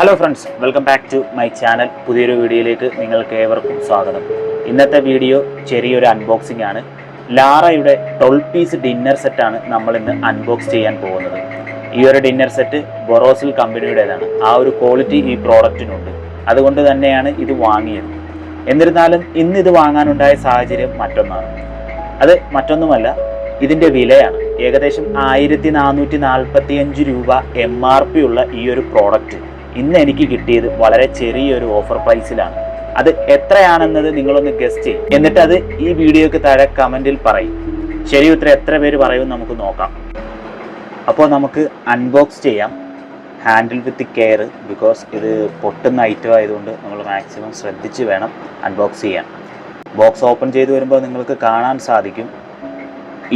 Hello friends, welcome back to my channel. പുതിയൊരു വീഡിയോയിലേക്ക് നിങ്ങൾക്ക് ഏവർക്കും സ്വാഗതം. ഇന്നത്തെ വീഡിയോ ചെറിയൊരു അൺബോക്സിംഗ് ആണ്. ലാറയുടെ 12 പീസ് ഡിന്നർ സെറ്റാണ് നമ്മൾ ഇന്ന് അൺബോക്സ് ചെയ്യാൻ പോകുന്നത്. ഈ ഒരു ഡിന്നർ സെറ്റ് ബൊറോസിൽ കമ്പനിയുടേതാണ്. ആ ഒരു ക്വാളിറ്റി ഈ പ്രോഡക്റ്റിനുണ്ട്. അതുകൊണ്ട് തന്നെയാണ് ഇത് വാങ്ങിയത്. എന്നിരുന്നാലും ഇന്ന് ഇത് വാങ്ങാനുണ്ടായ സാഹചര്യം മറ്റൊന്നാണ്. അത് മറ്റൊന്നുമല്ല, ഇതിൻ്റെ വിലയാണ്. ഏകദേശം 1445 രൂപ MRP ഉള്ള ഈ ഒരു പ്രോഡക്റ്റ് ഇന്ന് എനിക്ക് കിട്ടിയത് വളരെ ചെറിയൊരു ഓഫർ പ്രൈസിലാണ്. അത് എത്രയാണെന്നത് നിങ്ങളൊന്ന് ഗസ് ചെയ്യും, എന്നിട്ട് അത് ഈ വീഡിയോക്ക് താഴെ കമൻറ്റിൽ പറയും. ശരി ഉത്തരം എത്ര പേര് പറയും നമുക്ക് നോക്കാം. അപ്പോൾ നമുക്ക് അൺബോക്സ് ചെയ്യാം. ഹാൻഡിൽ വിത്ത് കെയർ, ബിക്കോസ് ഇത് പൊട്ടുന്ന ഐറ്റം ആയതുകൊണ്ട് നമ്മൾ മാക്സിമം ശ്രദ്ധിച്ച് വേണം അൺബോക്സ് ചെയ്യാൻ. ബോക്സ് ഓപ്പൺ ചെയ്ത് വരുമ്പോൾ നിങ്ങൾക്ക് കാണാൻ സാധിക്കും,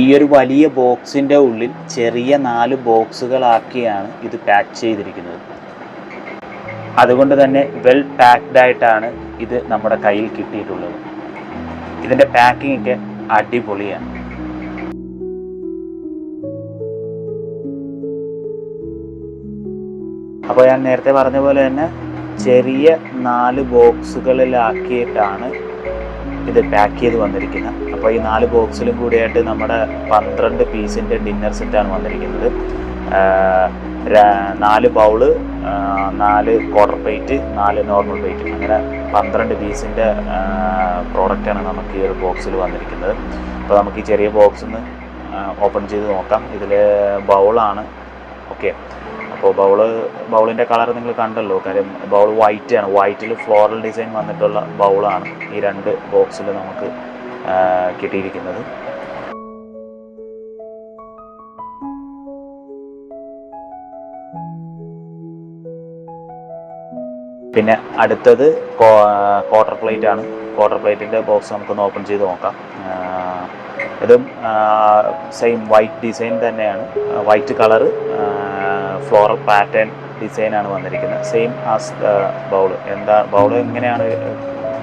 ഈ ഒരു വലിയ ബോക്സിൻ്റെ ഉള്ളിൽ ചെറിയ 4 ബോക്സുകളാക്കിയാണ് ഇത് പാക്ക് ചെയ്തിരിക്കുന്നത്. അതുകൊണ്ട് തന്നെ വെൽ പാക്ക്ഡ് ആയിട്ടാണ് ഇത് നമ്മുടെ കയ്യിൽ കിട്ടിയിട്ടുള്ളത്. ഇതിൻ്റെ പാക്കിംഗ് ഒക്കെ അടിപൊളിയാണ്. അപ്പോൾ ഞാൻ നേരത്തെ പറഞ്ഞ പോലെ തന്നെ ചെറിയ 4 ബോക്സുകളിലാക്കിയിട്ടാണ് ഇത് പാക്ക് ചെയ്ത് വന്നിരിക്കുന്നത്. അപ്പോൾ ഈ 4 ബോക്സിലും കൂടിയായിട്ട് നമ്മുടെ 12 പീസിൻ്റെ ഡിന്നർ സെറ്റാണ് വന്നിരിക്കുന്നത്. 4 bowl, 4 quarter plate, 4 normal plate, അങ്ങനെ 12 പീസിൻ്റെ പ്രോഡക്റ്റാണ് നമുക്ക് ഈ ഒരു ബോക്സിൽ വന്നിരിക്കുന്നത്. അപ്പോൾ നമുക്ക് ഈ ചെറിയ ബോക്സിൽ നിന്ന് ഓപ്പൺ ചെയ്ത് നോക്കാം. ഇതിൽ ബൗളാണ്. ഓക്കെ, അപ്പോൾ ബൗളിൻ്റെ കളർ നിങ്ങൾ കണ്ടല്ലോ. കാര്യം ബൗൾ വൈറ്റ് ആണ്. വൈറ്റിൽ ഫ്ലോറൽ ഡിസൈൻ വന്നിട്ടുള്ള ബൗളാണ് ഈ 2 ബോക്സിൽ നമുക്ക് കിട്ടിയിരിക്കുന്നത്. പിന്നെ അടുത്തത് ക്വാർട്ടർ പ്ലേറ്റ് ആണ്. ക്വാർട്ടർ പ്ലേറ്റിൻ്റെ ബോക്സ് നമുക്കൊന്ന് ഓപ്പൺ ചെയ്ത് നോക്കാം. ഇതും സെയിം വൈറ്റ് ഡിസൈൻ തന്നെയാണ്. വൈറ്റ് കളറ്, ഫ്ലോറൽ പാറ്റേൺ ഡിസൈനാണ് വന്നിരിക്കുന്നത്. Same as bowl. ബൗള് എങ്ങനെയാണ്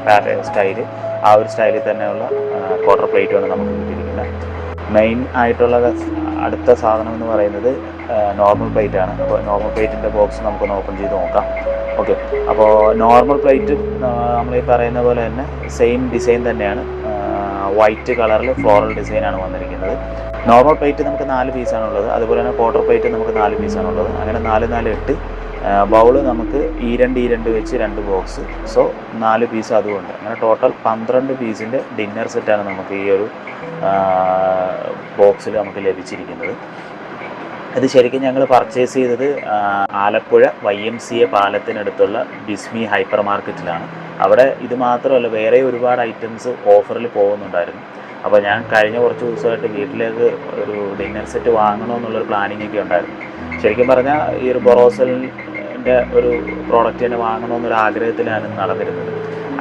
പാറ്റേൺ സ്റ്റൈല്, ആ ഒരു സ്റ്റൈലിൽ തന്നെയുള്ള ക്വാർട്ടർ പ്ലേറ്റുമാണ് നമുക്ക് കിട്ടിയിരിക്കുന്നത്. മെയിൻ ആയിട്ടുള്ള അടുത്ത സാധനം എന്ന് പറയുന്നത് നോർമൽ പ്ലേറ്റ് ആണ്. അപ്പോൾ നോർമൽ പ്ലേറ്റിൻ്റെ ബോക്സ് നമുക്കൊന്ന് ഓപ്പൺ ചെയ്ത് നോക്കാം. ഓക്കെ, അപ്പോൾ നോർമൽ പ്ലേറ്റ് നമ്മൾ ഈ പറയുന്ന പോലെ തന്നെ സെയിം ഡിസൈൻ തന്നെയാണ്. വൈറ്റ് കളറിൽ ഫ്ലോറൽ ഡിസൈനാണ് വന്നിരിക്കുന്നത്. നോർമൽ പ്ലേറ്റ് നമുക്ക് 4 പീസാണുള്ളത്. അതുപോലെ തന്നെ ക്വാർട്ടർ പ്ലേറ്റ് നമുക്ക് 4 പീസാണുള്ളത്. അങ്ങനെ 4, 4, 8. ബൗള് നമുക്ക് ഈ 2 വെച്ച് 2 ബോക്സ്. സോ 4 പീസ് അതുകൊണ്ട് അങ്ങനെ ടോട്ടൽ 12 പീസിൻ്റെ ഡിന്നർ സെറ്റാണ് നമുക്ക് ഈ ഒരു ബോക്സിൽ നമുക്ക് ലഭിച്ചിരിക്കുന്നത്. ഇത് ശരിക്കും ഞങ്ങൾ പർച്ചേസ് ചെയ്തത് ആലപ്പുഴ YMCA പാലത്തിനടുത്തുള്ള ബിസ്മി ഹൈപ്പർ മാർക്കറ്റിലാണ്. അവിടെ ഇത് മാത്രമല്ല, വേറെ ഒരുപാട് ഐറ്റംസ് ഓഫറിൽ പോകുന്നുണ്ടായിരുന്നു. അപ്പോൾ ഞാൻ കഴിഞ്ഞ കുറച്ച് ദിവസമായിട്ട് വീട്ടിലേക്ക് ഒരു ഡിന്നർ സെറ്റ് വാങ്ങണമെന്നുള്ളൊരു പ്ലാനിങ് ഒക്കെ ഉണ്ടായിരുന്നു. ശരിക്കും പറഞ്ഞാൽ ഈ ഒരു ബൊറോസലിൻ്റെ ഒരു പ്രോഡക്റ്റ് തന്നെ വാങ്ങണമെന്നൊരു ആഗ്രഹത്തിലാണ് നടന്നിരുന്നത്.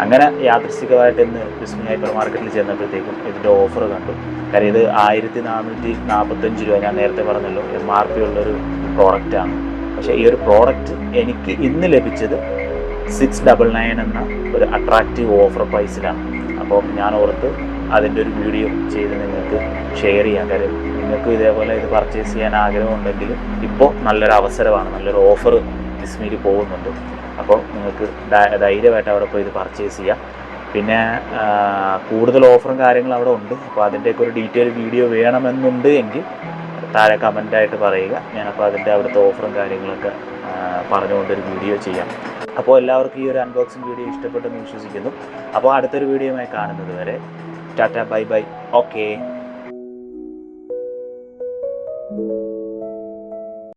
അങ്ങനെ യാദൃശ്ചികമായിട്ട് ഇന്ന് ബിസ്മി ഹൈപ്പർ മാർക്കറ്റിൽ ചെന്നപ്പോഴത്തേക്കും ഇതിൻ്റെ ഓഫർ കണ്ടു. കാര്യം ഇത് 1445 രൂപ, ഞാൻ നേരത്തെ പറഞ്ഞല്ലോ, MRP ഉള്ളൊരു പ്രോഡക്റ്റാണ്. പക്ഷേ ഈ ഒരു പ്രോഡക്റ്റ് എനിക്ക് ഇന്ന് ലഭിച്ചത് 699 എന്ന ഒരു അട്രാക്റ്റീവ് ഓഫർ പ്രൈസിലാണ്. അപ്പോൾ ഞാൻ ഓർത്ത് അതിൻ്റെ ഒരു വീഡിയോ ചെയ്ത് നിങ്ങൾക്ക് ഷെയർ ചെയ്യാം. കാര്യം നിങ്ങൾക്ക് ഇതേപോലെ ഇത് പർച്ചേസ് ചെയ്യാൻ ആഗ്രഹമുണ്ടെങ്കിൽ ഇപ്പോൾ നല്ലൊരു അവസരമാണ്, നല്ലൊരു ഓഫർ ബിസ്മിയിൽ പോകുന്നുണ്ട്. അപ്പോൾ നിങ്ങൾക്ക് ധൈര്യമായിട്ട് അവിടെ പോയി ഇത് പർച്ചേസ് ചെയ്യാം. പിന്നെ കൂടുതൽ ഓഫറും കാര്യങ്ങളും അവിടെ ഉണ്ട്. അപ്പോൾ അതിൻ്റെയൊക്കെ ഒരു ഡീറ്റെയിൽ വീഡിയോ വേണമെന്നുണ്ട് എങ്കിൽ താഴെ കമൻറ്റായിട്ട് പറയുക. ഞാനപ്പോൾ അതിൻ്റെ അവിടുത്തെ ഓഫറും കാര്യങ്ങളൊക്കെ പറഞ്ഞുകൊണ്ടൊരു വീഡിയോ ചെയ്യാം. അപ്പോൾ എല്ലാവർക്കും ഈ ഒരു അൺബോക്സിങ് വീഡിയോ ഇഷ്ടപ്പെട്ടെന്ന് വിശ്വസിക്കുന്നു. അപ്പോൾ അടുത്തൊരു വീഡിയോയുമായി കാണുന്നത് വരെ ടാറ്റ, ബൈ ബൈ. ഓക്കേ.